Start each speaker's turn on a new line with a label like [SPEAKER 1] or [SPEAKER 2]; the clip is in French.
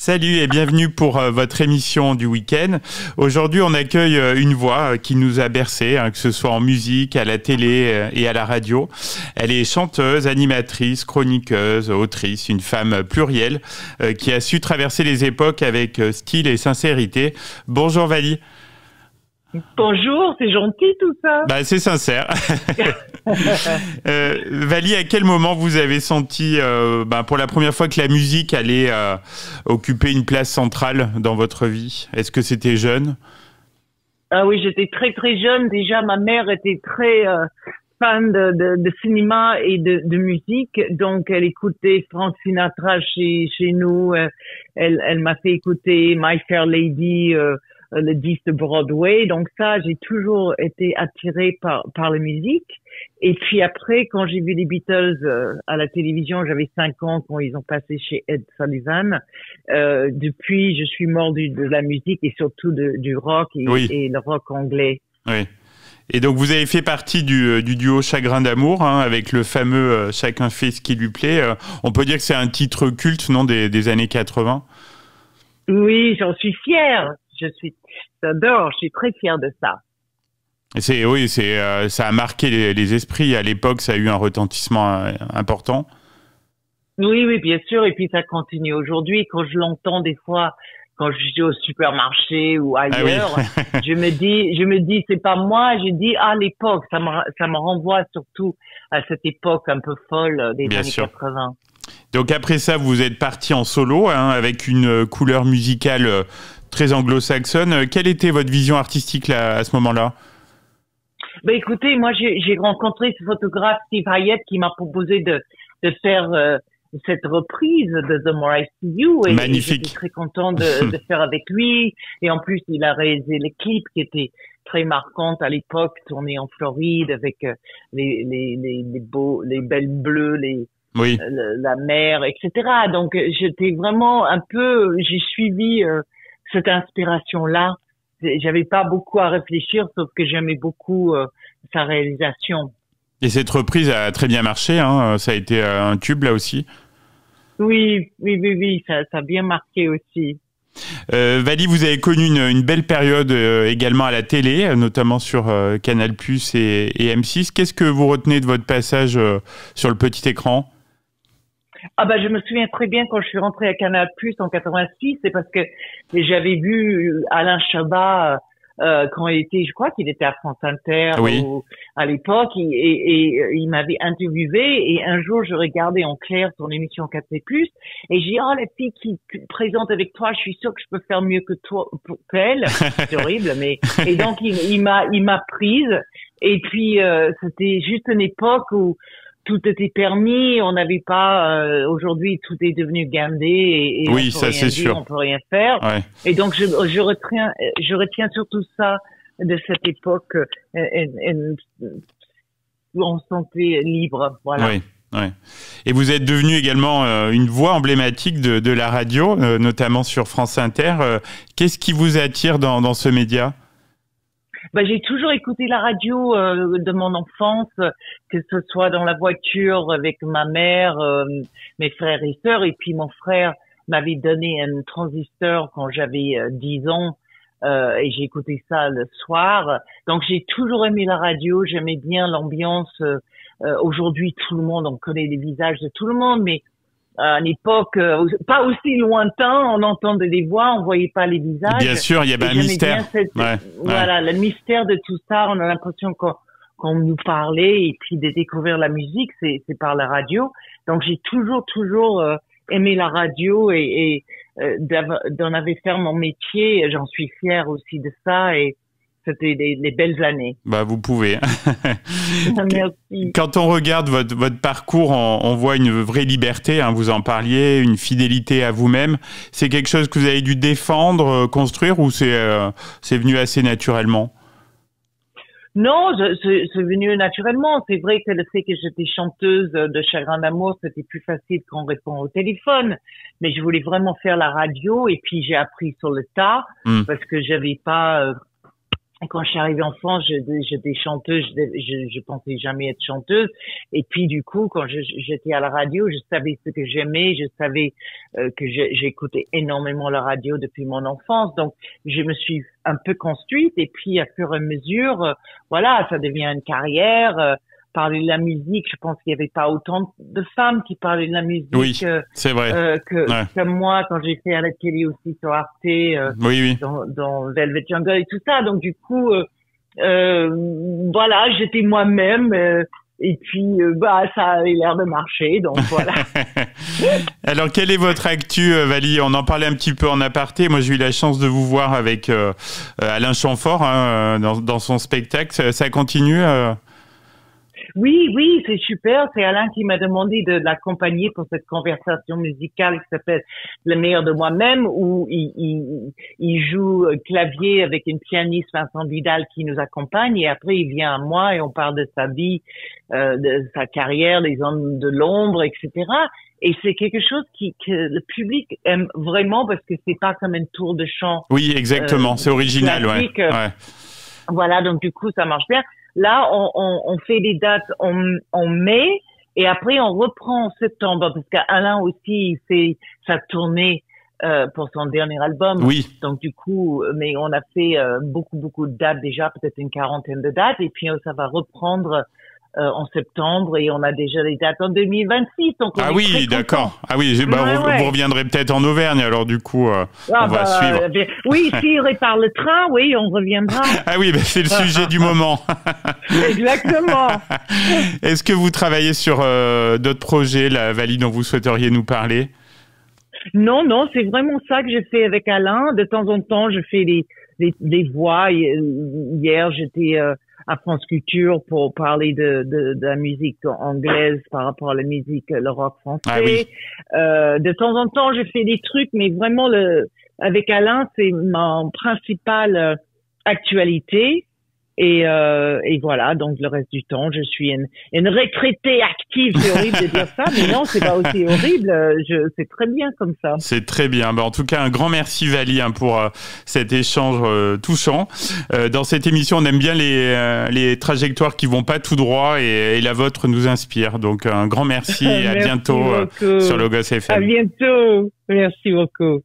[SPEAKER 1] Salut et bienvenue pour votre émission du week-end. Aujourd'hui, on accueille une voix qui nous a bercé, que ce soit en musique, à la télé et à la radio. Elle est chanteuse, animatrice, chroniqueuse, autrice, une femme plurielle qui a su traverser les époques avec style et sincérité. Bonjour Vali.
[SPEAKER 2] Bonjour, c'est gentil tout ça.
[SPEAKER 1] C'est sincère. Vali, à quel moment vous avez senti pour la première fois que la musique allait occuper une place centrale dans votre vie? Est-ce que c'était jeune?
[SPEAKER 2] Ah oui, j'étais très très jeune. Déjà, ma mère était très fan de cinéma et de musique, donc elle écoutait Frank Sinatra chez nous. Elle m'a fait écouter My Fair Lady. Le disque de Broadway. Donc ça, j'ai toujours été attirée par la musique. Et puis après, quand j'ai vu les Beatles à la télévision, j'avais 5 ans quand ils ont passé chez Ed Sullivan. Depuis, je suis mort de la musique et surtout du rock et le rock anglais.
[SPEAKER 1] Oui. Et donc vous avez fait partie du duo Chagrin d'amour, avec le fameux Chacun fait ce qui lui plaît. On peut dire que c'est un titre culte, non, des années 80?
[SPEAKER 2] Oui, j'en suis fière. J'adore, je suis très fière de ça.
[SPEAKER 1] Ça a marqué les esprits. À l'époque, ça a eu un retentissement important.
[SPEAKER 2] Oui, bien sûr. Et puis ça continue aujourd'hui. Quand je l'entends des fois, quand je suis au supermarché ou ailleurs, je me dis, c'est pas moi. Je dis, l'époque, ça me renvoie surtout à cette époque un peu folle des années 80.
[SPEAKER 1] Donc après ça, vous êtes parti en solo, avec une couleur musicale très anglo-saxonne. Quelle était votre vision artistique là, à ce moment-là?
[SPEAKER 2] Écoutez, moi j'ai rencontré ce photographe Steve Hyatt qui m'a proposé de faire cette reprise de The More I See You.
[SPEAKER 1] Magnifique.
[SPEAKER 2] Et j'étais très content de faire avec lui. Et en plus, il a réalisé les clips qui étaient très marquantes à l'époque, tournés en Floride avec les belles bleues, la mer, etc. Donc j'étais vraiment j'ai suivi cette inspiration-là. J'avais pas beaucoup à réfléchir, sauf que j'aimais beaucoup sa réalisation.
[SPEAKER 1] Et cette reprise a très bien marché, ça a été un tube là aussi.
[SPEAKER 2] Oui, ça a bien marqué aussi.
[SPEAKER 1] Vali, vous avez connu une belle période également à la télé, notamment sur Canal+ et M6. Qu'est-ce que vous retenez de votre passage sur le petit écran?
[SPEAKER 2] Je me souviens très bien quand je suis rentrée à Canal+ en 86, c'est parce que j'avais vu Alain Chabat quand je crois qu'il était à France Inter à l'époque, et il m'avait interviewé, et un jour je regardais en clair son émission 4P+, et j'ai dit la fille qui présente avec toi, je suis sûre que je peux faire mieux que toi, qu'elle. C'est horrible, mais et donc il m'a prise, et puis c'était juste une époque où tout était permis, on n'avait pas. Aujourd'hui, tout est devenu guindé et
[SPEAKER 1] oui, ça c'est sûr.
[SPEAKER 2] On peut rien faire.
[SPEAKER 1] Ouais.
[SPEAKER 2] Et donc je retiens surtout ça de cette époque où on se sentait libre. Voilà.
[SPEAKER 1] Oui. Et vous êtes devenu également une voix emblématique de la radio, notamment sur France Inter. Qu'est-ce qui vous attire dans ce média?
[SPEAKER 2] J'ai toujours écouté la radio de mon enfance, que ce soit dans la voiture avec ma mère, mes frères et sœurs, et puis mon frère m'avait donné un transistor quand j'avais 10 ans, et j'ai écouté ça le soir. Donc j'ai toujours aimé la radio, j'aimais bien l'ambiance. Aujourd'hui, tout le monde, on connaît les visages de tout le monde, mais à une époque pas aussi lointain, on entendait des voix, on voyait pas les visages.
[SPEAKER 1] Bien sûr, il y avait un mystère.
[SPEAKER 2] Voilà, le mystère de tout ça. On a l'impression qu'on nous parlait, et puis de découvrir la musique, c'est par la radio. Donc j'ai toujours aimé la radio et d'en avoir fait mon métier. J'en suis fière aussi de ça, et c'était des belles années.
[SPEAKER 1] Vous pouvez.
[SPEAKER 2] Merci.
[SPEAKER 1] Quand on regarde votre parcours, on voit une vraie liberté, vous en parliez, une fidélité à vous-même. C'est quelque chose que vous avez dû défendre, construire, ou c'est venu assez naturellement?
[SPEAKER 2] Non, c'est venu naturellement. C'est vrai que le fait que j'étais chanteuse de Chagrin d'amour, c'était plus facile qu'on répond au téléphone. Mais je voulais vraiment faire la radio, et puis j'ai appris sur le tas, parce que j'avais pas quand je suis arrivée en France, j'étais chanteuse, je pensais jamais être chanteuse. Et puis du coup, quand j'étais à la radio, je savais ce que j'aimais, je savais que j'écoutais énormément la radio depuis mon enfance. Donc, je me suis un peu construite. Et puis, à fur et à mesure, voilà, ça devient une carrière. Parler de la musique, je pense qu'il n'y avait pas autant de femmes qui parlaient de la musique
[SPEAKER 1] c'est vrai.
[SPEAKER 2] que moi quand j'ai fait à la télé aussi sur Arte, dans Velvet Jungle et tout ça. Donc du coup, voilà, j'étais moi-même et puis ça avait l'air de marcher. Donc voilà.
[SPEAKER 1] Alors quelle est votre actu, Vali? On en parlait un petit peu en aparté. Moi, j'ai eu la chance de vous voir avec Alain Chamfort dans son spectacle. Ça continue
[SPEAKER 2] Oui, c'est super. C'est Alain qui m'a demandé de l'accompagner pour cette conversation musicale qui s'appelle Le meilleur de moi-même, où il joue clavier avec une pianiste, Vincent Vidal, qui nous accompagne, et après il vient à moi et on parle de sa vie, de sa carrière, des hommes de l'ombre, etc. Et c'est quelque chose que le public aime vraiment parce que c'est pas comme un tour de chant.
[SPEAKER 1] Oui, exactement. C'est original,
[SPEAKER 2] classique. Voilà, donc du coup ça marche bien. Là, on fait des dates en mai et après on reprend en septembre parce qu'Alain aussi il fait sa tournée pour son dernier album.
[SPEAKER 1] Oui.
[SPEAKER 2] Donc du coup, mais on a fait beaucoup de dates déjà, peut-être une 40aine de dates et puis ça va reprendre en septembre et on a déjà les dates en 2026. Donc on
[SPEAKER 1] oui, d'accord. Ah oui, vous reviendrez peut-être en Auvergne alors du coup on va suivre.
[SPEAKER 2] Oui, s'il répare le train, oui, on reviendra.
[SPEAKER 1] Ah oui, c'est le sujet du moment.
[SPEAKER 2] Exactement.
[SPEAKER 1] Est-ce que vous travaillez sur d'autres projets, la Vali, dont vous souhaiteriez nous parler?
[SPEAKER 2] Non, c'est vraiment ça que je fais avec Alain. De temps en temps, je fais des voix. Hier, j'étais à France Culture pour parler de la musique anglaise par rapport à la musique, le rock français.
[SPEAKER 1] Ah oui.
[SPEAKER 2] De temps en temps, je fais des trucs, mais vraiment avec Alain, c'est ma principale actualité. Et voilà, donc le reste du temps, je suis une retraitée active. C'est horrible de dire ça, mais non, c'est pas aussi horrible. C'est très bien comme ça.
[SPEAKER 1] C'est très bien. En tout cas, un grand merci, Vali, pour cet échange touchant. Dans cette émission, on aime bien les trajectoires qui vont pas tout droit et la vôtre nous inspire. Donc, un grand merci et à bientôt sur Logos FM.
[SPEAKER 2] À bientôt. Merci beaucoup.